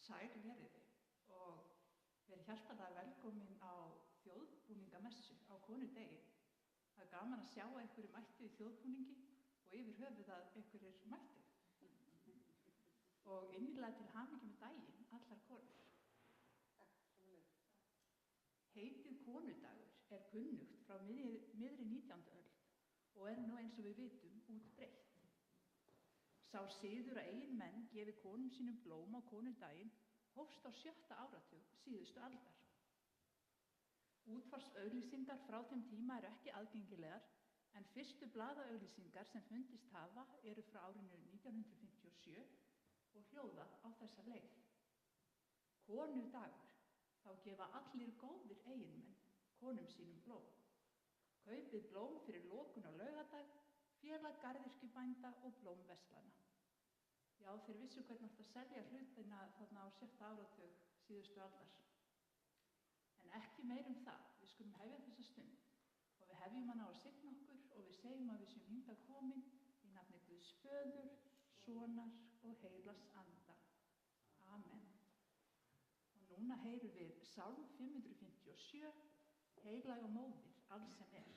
Sæl veriði og verið hjartanlega velkomin á þjóðbúningamessu á konudegi. Það er gaman að sjá einhverju mættu í þjóðbúningi og yfir höfuð að einhverjir mættu. Og innilega til hamingju með daginn, allar konur. Heitið konudagur er kunnugt frá miðri 19. öld og er nú eins og við vitum útbreitt. Sá siður að eiginmenn gefi konum sínum blóm á konudaginn hófst á 7. áratug síðustu aldar. Útvarpsauglýsingar frá þeim tíma eru ekki aðgengilegar en fyrstu blaðaauglýsingar sem fundist hafa eru frá árinu 1957 og hljóða á þessa leið. Konudagur, þá gefa allir góðir eiginmenn konum sínum blóm. Kaupið blóm fyrir lokun á laugardag, félag garðyrkjubænda og blómverslana. Já, þeir vissu hvernig átt að selja hlutina þarna á 7. áratug síðustu aldar. En ekki meir það, við skulum hefja þessa stund og við hefjum hana á að signa okkur og við segjum að við séum hingað komin í nafni Guðs Föður, Sonar og Heilags Anda. Amen. Og núna heyrum við Sálm 557, Heilaga móðir, alls sem er.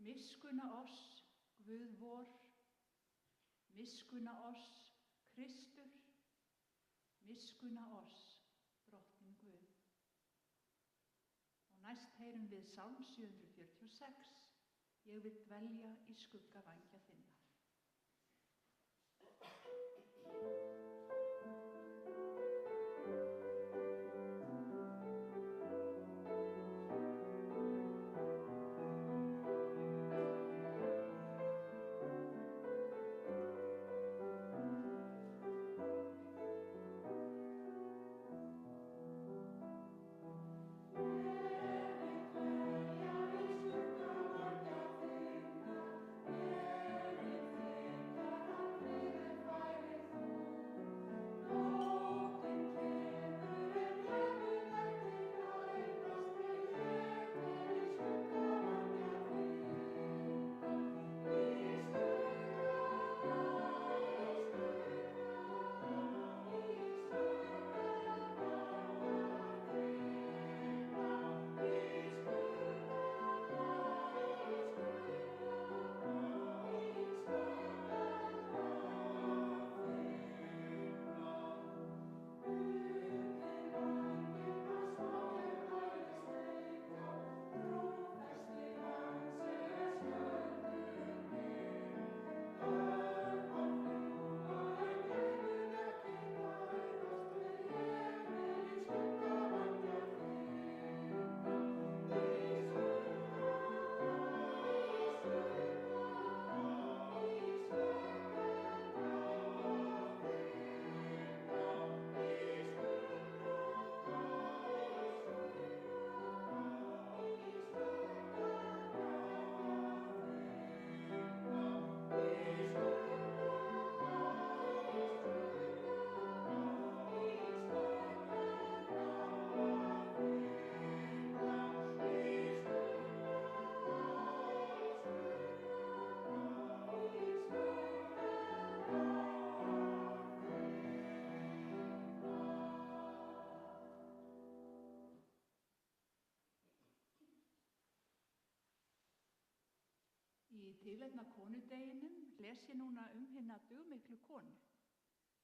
Miskunna oss, Guð vor, miskunna oss, Kristur, miskunna oss, Drottinn Guð. Og næst heyrum við Sálm 746, Ég vil dvelja í skugga vængja þinna. Ég vil Í tilefni af konudeginum les ég núna hina dugmiklu konu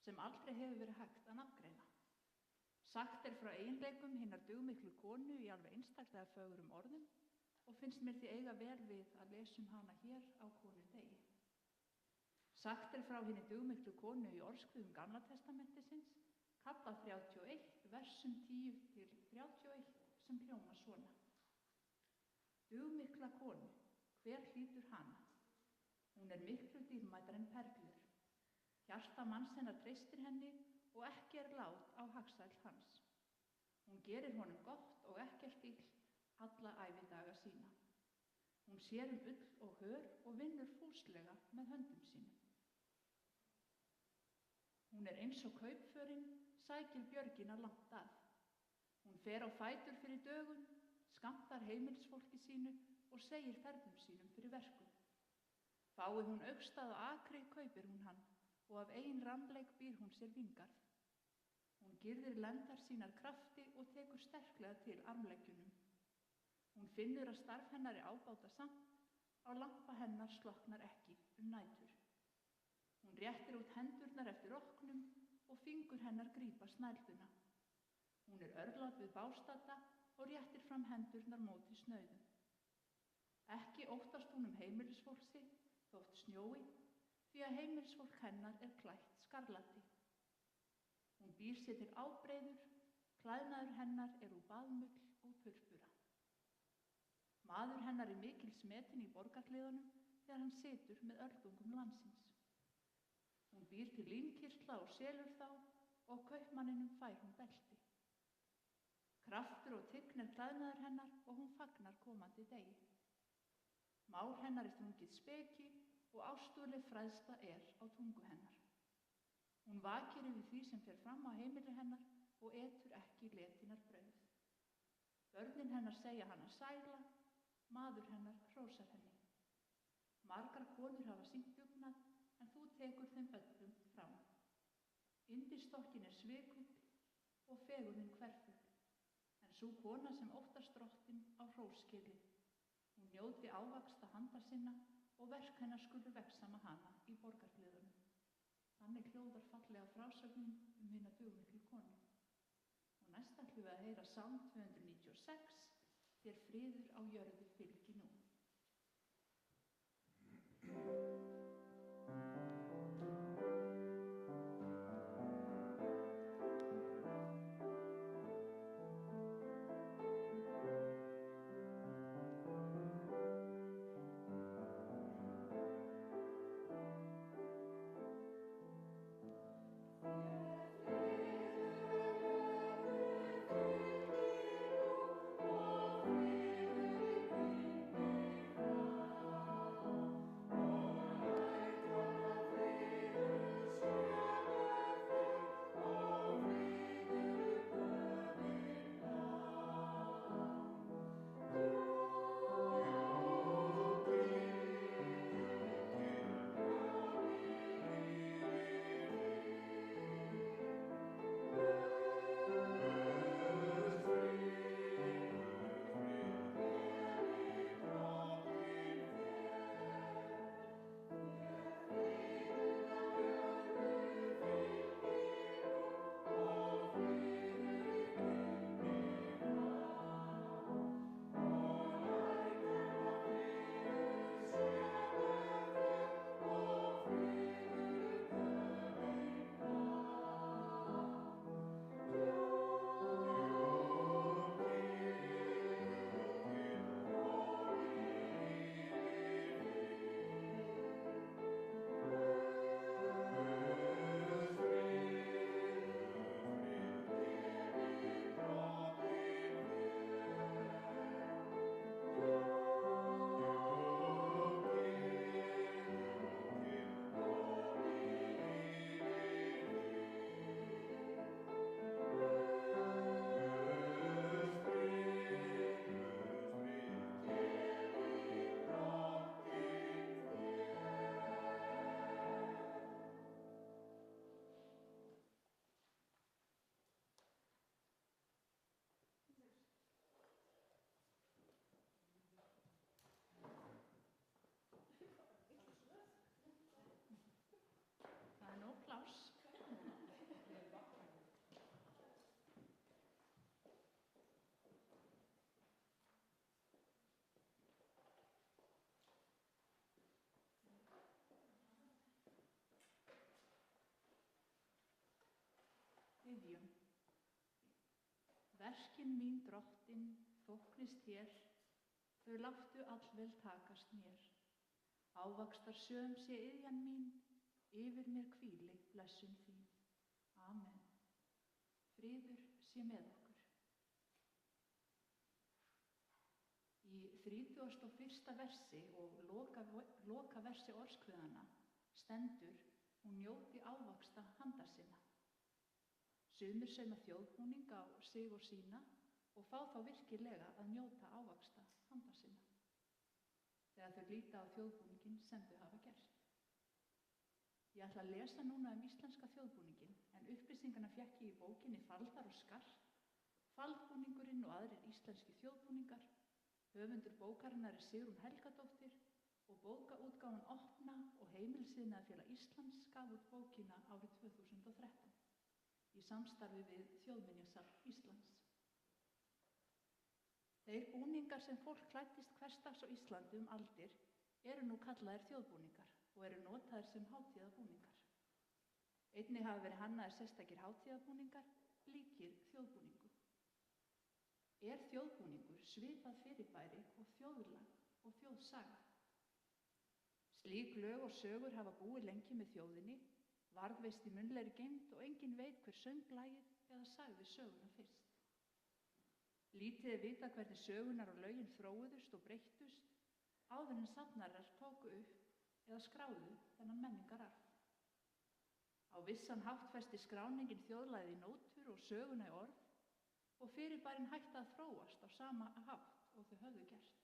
sem aldrei hefur verið hægt að nafngreina. Sagt frá eiginleikum hinnar dugmiklu konu í alveg einstaklega fögrum orðum og finnst mér því eiga vel við að lesa hana hér á konudegi. Sagt frá hinni dugmiklu konu í orðskviðum Gamla testamentisins, kafla 31, versum 10-31 sem hljóma svona. Dugmikla konu, hver hlýtur hana? Hún miklu dýrmætari en perlur. Hjarta manns hennar treystir henni og ekki lát á hagsæld hans. Hún gerir honum gott og ekkert illt alla ævidaga sína. Hún sér ull og hör og vinnur fúslega með höndum sínum. Hún eins og kaupförin, sækir björgina langt að. Hún fer á fætur fyrir dögun, skammtar heimilisfólki sínu og segir ferðum sínum fyrir verkum. Fái hún augstað og akri kaupir hún hann og af eigin rannleik býr hún sér vingarð. Hún girðir lendar sínar krafti og tekur sterklega til armleggjunum. Hún finnur að starf hennar ábáta samt, á lampa hennar sloknar ekki nætur. Hún réttir út hendurnar eftir roknum og fingur hennar grípa snælduna. Hún örlát við bástadda og réttir fram hendurnar móti snauðum. Ekki óttast hún heimilisfólk sitt, þótt snjói, því að heimilisfólk hennar klætt skarlati. Hún býr sér til ábreiður, klæðnaður hennar úr baðmull og purpura. Maður hennar mikils metinn í borgarhliðunum þegar hann situr með öldungum landsins. Hún býr til línkirtla og selur þá og kaupmanninum fær hún belti. Kraftur og tign klæðnaður hennar og hún fagnar komandi degi. Mál hennar þrungið speki og ástúðleg fræðsla á tungu hennar. Hún vakir yfir því sem fer fram á heimili hennar og etur ekki letinar brauð. Börnin hennar segja hana sæla, maður hennar hrósar henni. Margar konur hafa sýnt dugnað, en þú tekur þeim öllum frá. Yndisstokkin svikull og fegurðin hverful, en sú kona sem óttast drottinn á hróskilið. Hún njóti ávaxta handa sinna og verk hennar skulu vexa með hana í borgarhliðunum. Þannig hljóðar fallega frásögnin hina dugmiklu konu. Og næst ætlum við að heyra Sálm 296, þér friður á jörðu fylgi nú. Oh verkin mín drottin, þóknist hér, þau láttu allvel takast mér. Ávaxtar söm sé iðjan mín, yfir mér hvíli blessun þín. Amen. Friður sé með okkur. Í 31. versi og loka versi orðskviðanna stendur: hún njóti ávaxta handa sinna. Sumir sauma þjóðbúning á sig og sína og fá þá virkilega að njóta ávaxta handa sinna þegar þau líta á þjóðbúninginn sem þau hafa gert. Ég ætla að lesa núna íslenska þjóðbúninginn, en upplýsingarna fékk ég í bókinni Faldar og skart, Faldbúningurinn og aðrir íslenski þjóðbúningar. Höfundur bókarinnar er Sigrún Helgadóttir og bókaútgáfan Opna og Heimilisiðnaðarfélag Íslands gaf út bókina árið 2013 í samstarfi við Þjóðminjasafn Íslands. Þeir búningar sem fólk klæddist hversdags á Íslandi aldir eru nú kallaðir þjóðbúningar og eru notaðir sem hátíðabúningar. Einnig hafa verið hannaðir sérstakir hátíðabúningar, líkir þjóðbúningu. Er þjóðbúningur svipað fyrirbæri og þjóðlag og þjóðsaga? Slík lög og sögur hafa búið lengi með þjóðinni, varðveist í munnlegri geymd og enginn veit hver söng lagið eða sagði söguna fyrst. Lítið er vitað hvernig sögunar og lögin þróuðust og breyttust áður en safnarar tóku upp eða skráðu þennan menningararf. Á vissan hátt festi skráningin þjóðlagið í nótur og söguna í orð og fyrirbærin hætti að þróast á sama hátt og þau höfðu gert.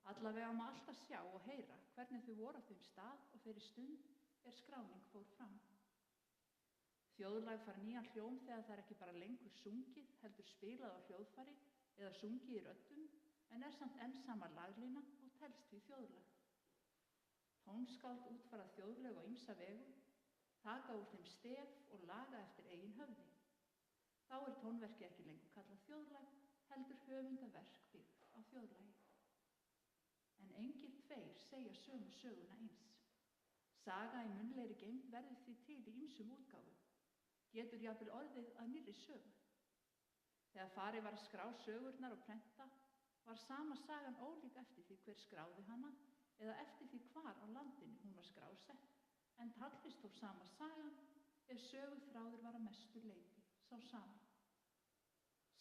Allavega má alltaf sjá og heyra hvernig þau voru á þeim stað og þeirri stund skráning fór fram. Þjóðlag fær nýjan hljóm þegar það er ekki bara lengur sungið, heldur spilað á hljóðfæri eða sungið í röddum, en er samt enn sama laglína og telst því þjóðlag. Tónskáld útfæra þjóðlög á ýmsa vegu, taka úr þeim stef og laga eftir eigin höfði. Þá er tónverkið ekki lengur kallað þjóðlag, heldur höfundaverk byggt á þjóðlagi. En engir tveir segja sömu söguna eins. Saga í munnlegri geymd verður því til í ýmsum útgáfum, getur jafnvel orðið að nýrri sögu. Þegar farið var að skrá sögurnar og prenta, var sama sagan ólík eftir því hver skráði hana eða eftir því hvar á landinu hún var skrásett, en taldist þó sama sagan ef söguþráður var að mestu leyti sá sami.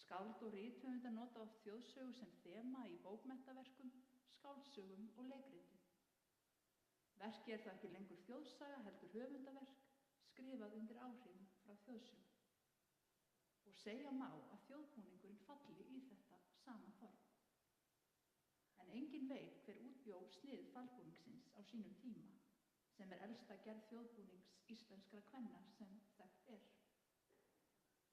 Skáld og rithöfundar nota oft þjóðsögu sem þema í bókmenntaverkum, skáldsögum og leikritum. Verkið er þá ekki lengur þjóðsaga heldur höfundaverk, skrifað undir áhrifum frá þjóðsögum. Og segja má að þjóðbúningurinn falli í þetta sama form. En enginn veit hver útbjó snið faldbúningsins á sínum tíma, sem er elsta gerð þjóðbúnings íslenskra kvenna sem þekkt er.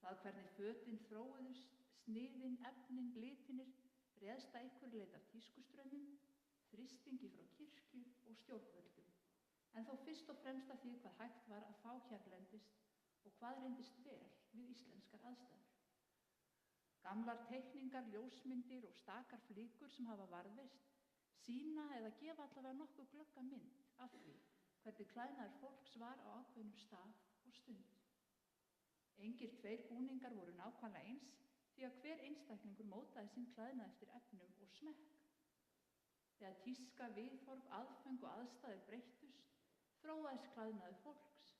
Það hvernig fötin þróuðust, sniðin, efnin, litinir, réðst að einhverju leyti af tískustraumum, þrýstingi frá kirkju og stjórnvöldum, en þó fyrst og fremst af því hvað hægt var að fá hérlendist og hvað reyndist vel við íslenskar aðstæður. Gamlar teikningar, ljósmyndir og stakar flíkur sem hafa varðveist sýna eða gefa allavega nokkuð glögga mynd af því hvernig klæðnaður fólks var á ákveðnum stað og stund. Engir tveir búningar voru nákvæmlega eins því að hver einstaklingur mótaði sinn klæðnað eftir efnum og smekk. Þegar tíska, viðhorf, aðföng og aðstæður breyttust, þróaðist klæðnaður fólks,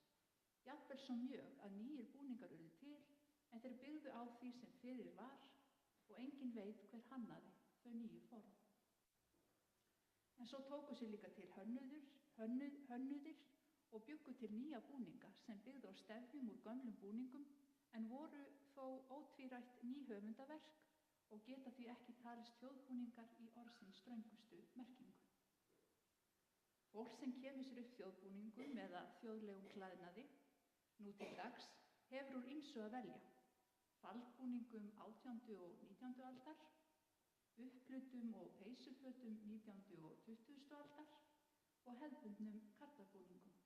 jafnvel svo mjög að nýjir búningar urðu til, en þeir byggðu á því sem fyrir var og enginn veit hver hannaði þau nýju form. En svo tóku sér líka til hönnuðir og bjuggu til nýja búninga sem byggðu á stefjum úr gömlum búningum, en voru þó ótvírætt ný höfundaverk og geta því ekki talist þjóðbúningar í orðsins ströngustu merkingu. Fólk sem kemur sér upp þjóðbúningum eða þjóðlegum klæðnaði nú til dags hefur úr ýmsu að velja. Faldbúningum 18. og 19. aldar, upplutum og peysufötum 19. og 20. aldar og hefðbundnum karlabúningum.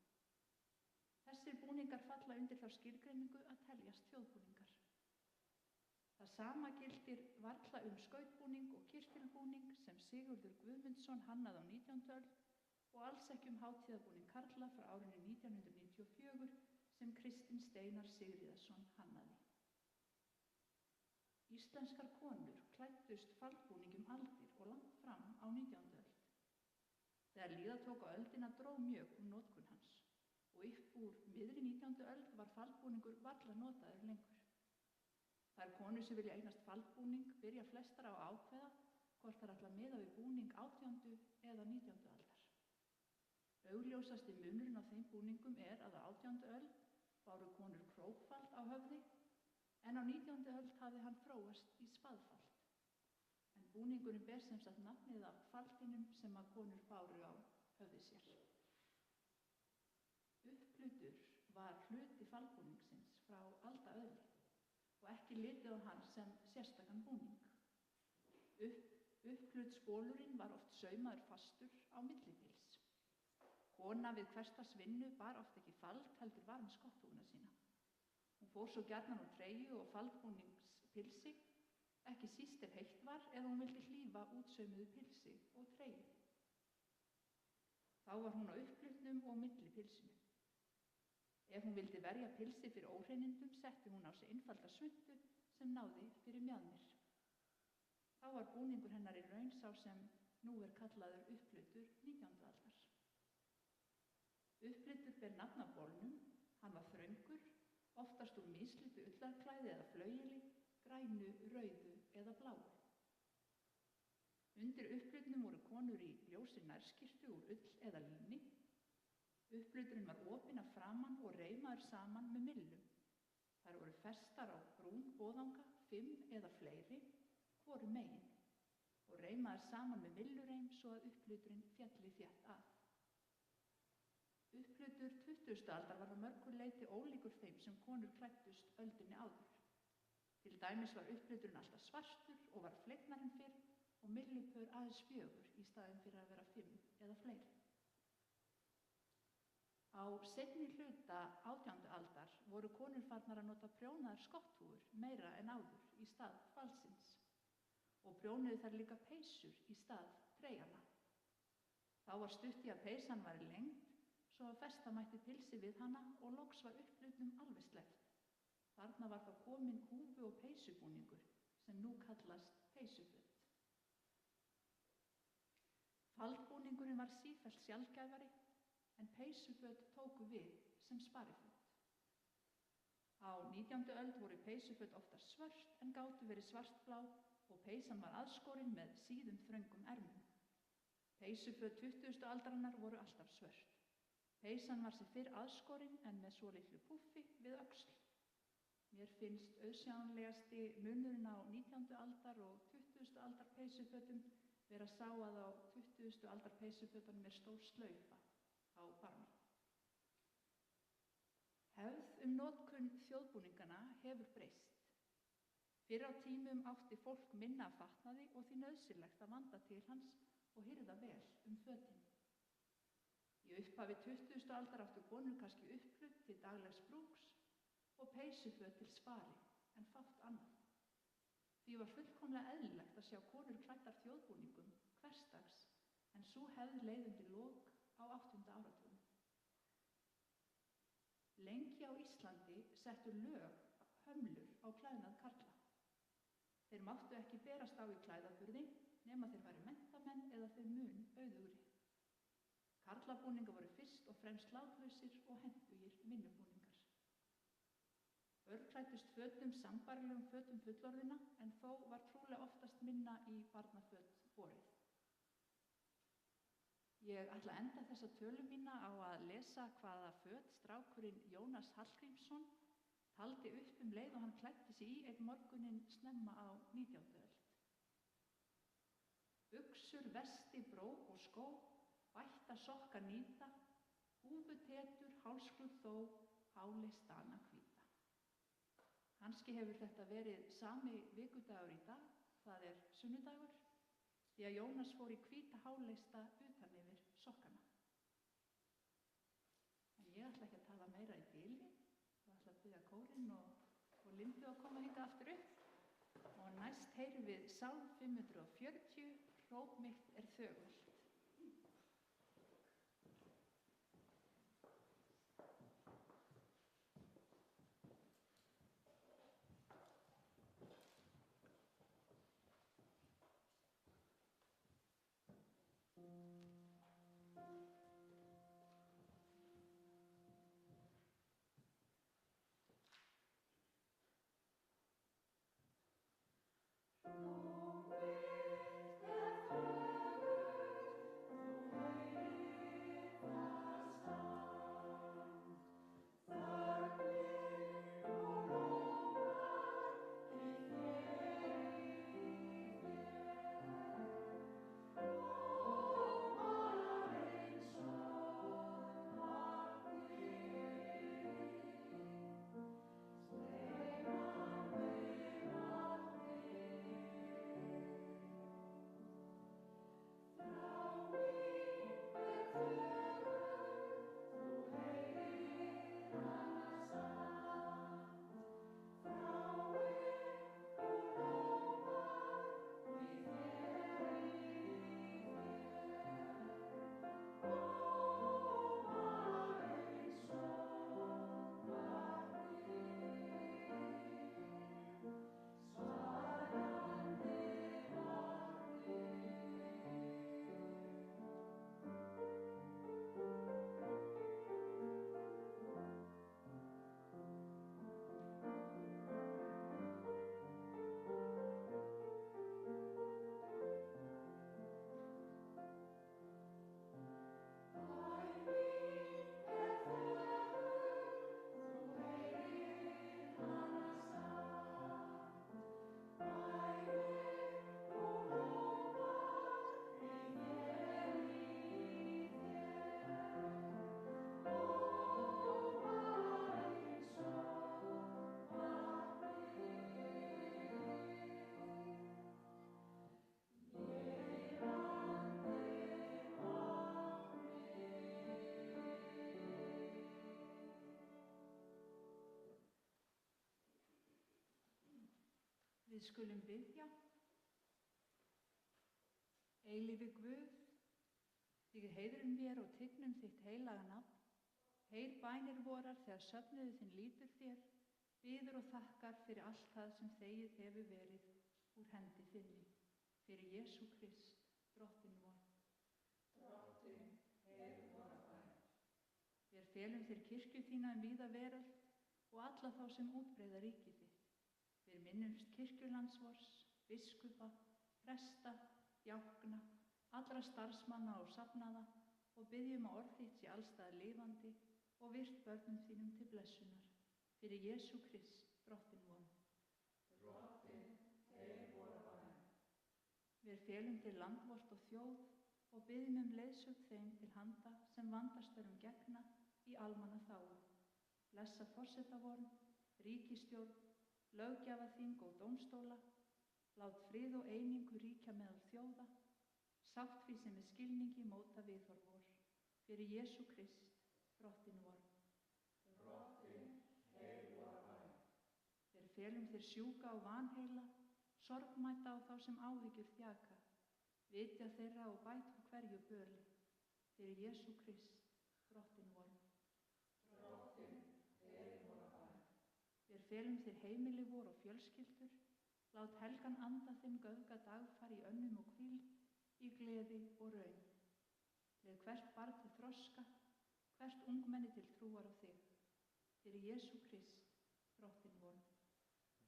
Þessir búningar falla undir þá skilgreiningu að teljast þjóðbúningar. Það sama gildir varla skautbúning og kyrtilbúning sem Sigurður Guðmundsson hannaði á 19. öld og alls ekki hátíðabúning karla frá árinu 1994 sem Kristinn Steinar Sigríðarson hannaði. Íslenskar konur klæddust faldbúningum aldir og langt fram á 19. öld. Þegar líða tók á öldina dró mjög notkun hans og upp úr miðri 19. öld var faldbúningur varla notaður lengur. Þær konur sem vilja eignast faldbúning byrja flestar á að ákveða hvort þær ætla að miða við búning 18. eða 19. aldar. Augljósasti munurinn á þeim búningum er að á 18. öld báru konur krókfald á höfði en á 19. öld hafði hann þróast í spaðfald. En búningurinn ber sem sagt nafnið af faldinum sem að konur báru á höfði sér. Upplutur var hluti faldbúningsins frá aldaöðli og ekki litið á hann sem sérstakan búning. Upplutsbólurinn var oft saumaður fastur á millipils. Kona við hversdags vinnu bar oft ekki fald heldur var með skotthúfuna sína. Hún fór svo gjarnan úr treyju og faldbúningspilsi, ekki síst ef heitt var eða hún vildi hlífa útsaumuðu pilsi og treyju. Þá var hún á upplutnum og millipilsinu. Ef hún vildi verja pilsi fyrir óhreinindum setti hún á sig einfalda svuntu sem náði fyrir mjaðmir. Þá var búningur hennar í raun sá sem nú er kallaður upplutur 19. aldar. Upplutur ber nafn af bolnum, hann var þröngur, oftast úr mislitu ullarklæði eða flaueli, grænu, rauðu eða bláu. Undir upplutnum voru konur í ljósi nærskyrtu úr ull eða líni. Uppluturinn var opinn að framan og reimaður saman með millum. Þær voru festar á brún boðanga, 5 eða fleiri, hvoru megin, og reimaður saman með millureim svo að uppluturinn félli þétt að. Upplutur 20. aldar var að mörgu leyti ólíkur þeim sem konur klæddust öldinni áður. Til dæmis var uppluturinn alltaf svartur og var fleiknar en fyrr og millipör aðeins 4 í staðinn fyrir að vera 5 eða fleiri. Á seinni hluta 18. aldar voru konur farnar að nota prjónaðar skotthúfur meira en áður í stað falsins og prjónuðu þær líka peysur í stað treyjana. Þá var stutt í að peysan væri lengd svo að festa mætti pilsi við hana og loks var upplutnum alveg sleppt. Þarna var þá kominn húfu- og peysubúningur sem nú kallast peysuföt. Faldbúningurinn var sífellt sjaldgæfari en peysuföt tóku við sem spariföt. Á 19. öld voru peysuföt oftast svört en gátu verið svartblá og peysan var aðskorin með síðum þröngum ermum. Peysuföt 20. aldarinnar voru alltaf svört. Peysan var sem fyrr aðskorin en með svolitlu púffi við öxl. Mér finnst auðsjáanlegasti munurinn á 19. aldar og 20. aldar peysufötum vera sá að á 20. aldar peysufötunum er stór slaufa á barmi. Hefð notkun þjóðbúningana hefur breyst. Fyrr á tímum átti fólk minna af fatnaði og því nauðsynlegt að vanda til hans og hirða vel fötin. Í upphafi 20. aldar áttu konur kannski upplut til daglegs brúks og peysuföt til spari en fátt annað. Því var fullkomlega eðlilegt að sjá konur klæddar þjóðbúningum hversdags en sú hefð leið undir lok á 8. áratugnum. Lengi á Íslandi settu lög hömlur á klæðnað karla. Þeir máttu ekki berast á í klæðaburði nema þeir væru menntamenn eða þeir mun auðugri. Karlabúningar voru fyrst og fremst látlausir og hentugir vinnubúningar. Börn klæddust fötum sambærilegum fötum fullorðinna en þó var trúlega oftast minna í barnaföt borið. Ég ætla að enda þessa tölu mína á að lesa hvaða föt strákurinn Jónas Hallgrímsson taldi upp leið og hann klæddi sig í einn morguninn snemma á 19. öld. Buxur, vesti, brók og skó, bætta sokka nýta, húfutetur, hálsklút þó, hálistana hvíta. Kannski hefur þetta verið sami vikudagur í dag, það er sunnudagur, því að Jónas fór í hvíta háleista utan yfir sokkana. En ég ætla ekki að tala meira í bili, ég ætla að biðja kórinn og Lindu að koma hingað aftur upp og næst heyrum við Sálm 540, Hróp mitt er þögult. Við skulum biðja. Eilífi Guð, þig heiðrum vér og tignum þitt heilaga nafn. Heyr bænir vorar þegar söfnuðu þinn lítur þér, biður og þakkar fyrir allt það sem þegið hefur verið úr hendi þinni. Fyrir Jesú Krist, drottinn vor. Drottinn, heyr vora bæn. Vér felum þér kirkju þína víða veröld og alla þá sem útbreiða ríkið þitt. Vér minnumst kirkjulands vors, biskupa, presta, djákna, allra starfsmanna og safnaða og byggjum að orð þitt sé allstaðar lifandi og virt börnum þínum til blessunar. Fyrir Jesú Krist, drottinn von. Drottinn, heyr vora bæn. Vér felum til land vort og þjóð og byggjum leiðsögn þeim til handa sem vandastörfum gegna í almanna þágu. Blessa forsetavorn, ríkisstjórn, löggjafarþing og dómstóla, lát frið og einingu ríkja meðal þjóða, sátt því sem með skilningi móta viðhorf vor. Fyrir Jesú Krist, drottinn vor. Drottinn, heyr vora bæn. Vér felum þér sjúka og vanheila, sorgmæta á þá sem áhyggjur þjaka, vitja þeirra og bæt úr hverju böli. Fyrir Jesú Krist, drottinn vor. Drottinn, heyr vora bæn. Vér felum þér heimili vor og fjölskyldur, lát helgan anda þinn göfga dagfar í önnum og hvíld, í gleði og raun. Leið hvert barn til þroska, hvert ungmenni til trúar á þig. Fyrir Jesú Krist, drottinn vor.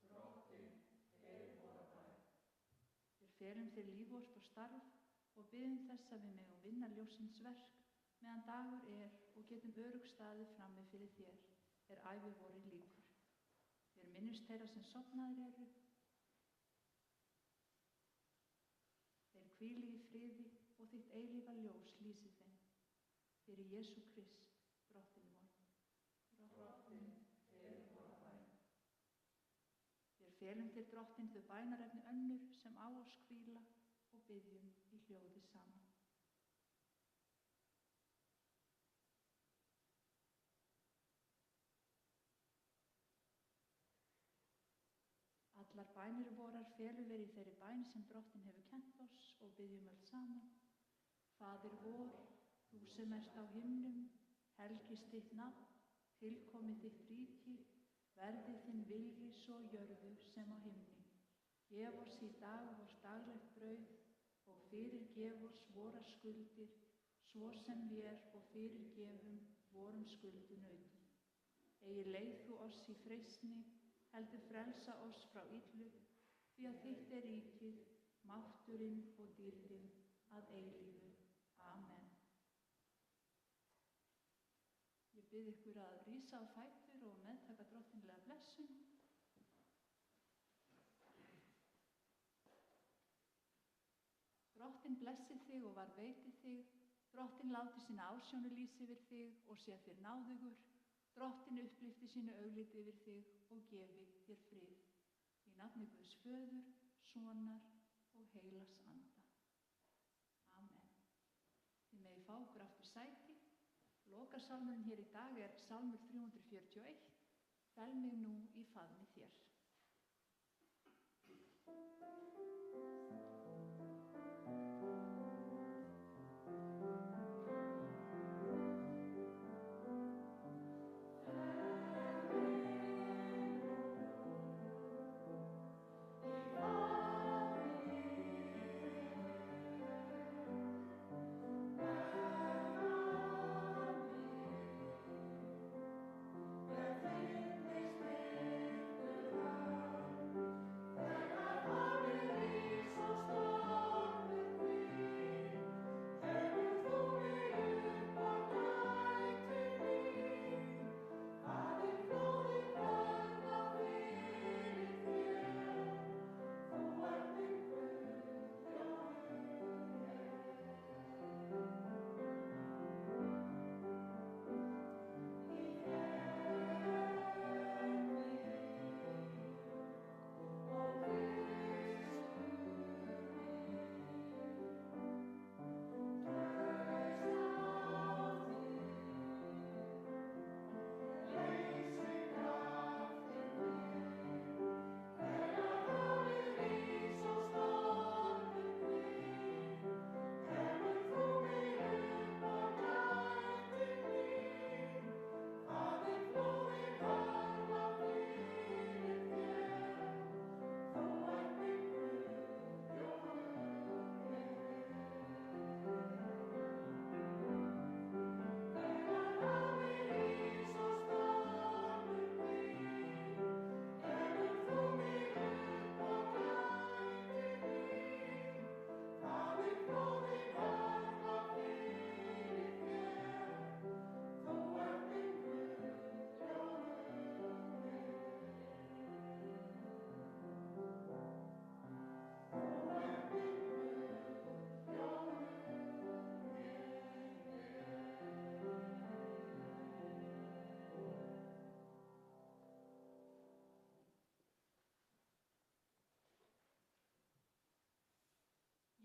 Drottinn, heyr vora bæn. Við felum þér líf vort og starf og biðjum þess að við megum vinna ljósins verk meðan dagur og getum örugg staðið frammi fyrir þér ævi voru líkur. Við minnumst þeirra sem sofnaðir eru. Þeir hvíli í friði og þitt eilífa ljós lýsi þeim. Fyrir Jesú Krist, drottinn vor. Drottinn, heyr vora bæn. Við felum þér drottinn þau bænarefni önnur sem á oss hvíla og biðjum í hljóði saman. Allar bænir vorar felum við í þeirri bæn sem drottinn hefur kennt oss og biðjum öll saman. Faðir vor, þú sem ert á himnum, helgist þitt nafn, tilkomi þitt ríki, verði þinn vilji svo jörðu sem á himni. Gef oss í dag vort daglegt brauð og fyrirgef oss vorar skuldir, svo sem vér og fyrirgefum vorum skuldunautum. Eigi leið þú oss í freistni, heldur frelsa oss frá illu, því að þitt ríkið, mátturinn og dýrðin að eilífu. Amen. Ég bið ykkur að rísa á fætur og meðtaka drottinlega blessun. Drottinn blessi þig og varðveiti þig. Drottinn láti sína ásjónu lýsa yfir þig og sé þér náðugur. Drottinn upplyfti sínu augliti yfir þig og gefi þér frið. Í nafni Guðs Föður, Sonar og heilags anda. Amen. Þið megi fá okkur aftur sæti. Lokasalmurinn hér í dag salmur 341. Fel mig nú í faðmi þér. Amen.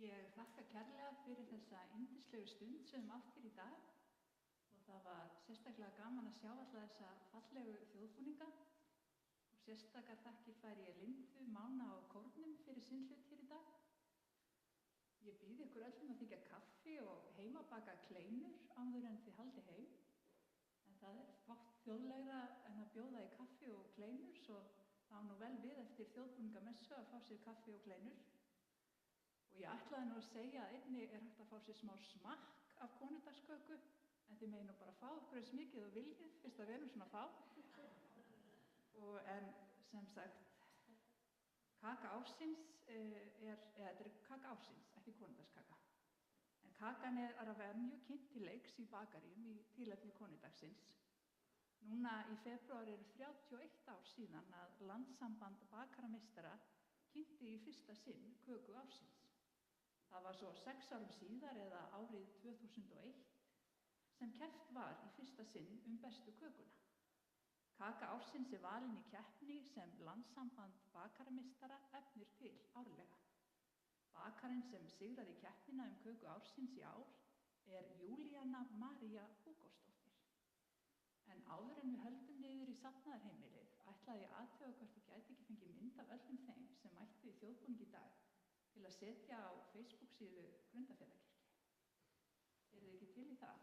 Ég þakka kærlega fyrir þessa yndislegu stund sem átt hér í dag og það var sérstaklega gaman að sjá alla þessa fallegu þjóðbúninga og sérstakar þakkir færi ég Lindu, Mána og Kórnum fyrir sinn hlut hér í dag. Ég býð ykkur öllum að þykja kaffi og heimabaka kleinur áður en þið haldi heim. En það er fátt þjóðlegra en að bjóða í kaffi og kleinur, svo það á nú vel við eftir þjóðbúningamessu að fá sér kaffi og kleinur. Og ég ætlaði nú að segja að einnig er hægt að fá sér smá smakk af konudagsköku, en þið megið nú bara fá ykkur eins mikið og viljið, fyrst að við erum svona fá. En sem sagt, kaka ársins þetta er kaka ársins, ekki konudagskaka. En kakan er að vera mjög kynnt til leiks í bakaríum í tilefni konudagsins. Núna í febrúar eru 31 ár síðan að Landssamband bakarameistara kynnti í fyrsta sinn köku ársins. Það var svo 6 árum síðar eða árið 2001 sem keppt var í fyrsta sinn bestu kökuna. Kaka ársins er valin í keppni sem Landssamband bakarameistara efnir til árlega. Bakarinn sem sigraði keppnina köku ársins í ár er Júlíana María Húgósdóttir. En áður en við höldum niður í safnaðarheimilið ætlaði ég að athuga hvort ég gæti ekki fengið mynd af öllum þeim sem mættu í þjóðbúning í dag til að setja á Facebook-síðu Grundarfjarðarkirkju. Eru þið ekki til í það?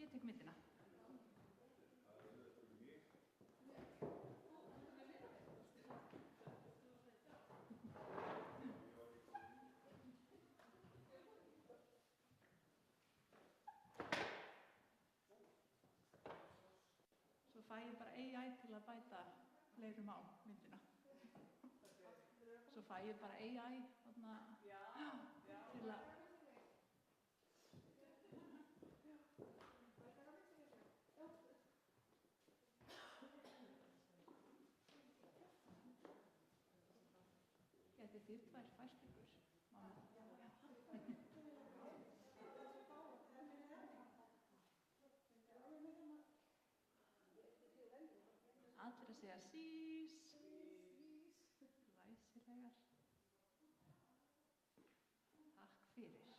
Ég tek myndina. Svo fæ ég bara AI til að bæta fleirum á myndina. Svo fæ ég bara AI til að... Getið þið tvær fært ykkur, mamma? Allir að segja sís. Glæsilegar. Takk fyrir.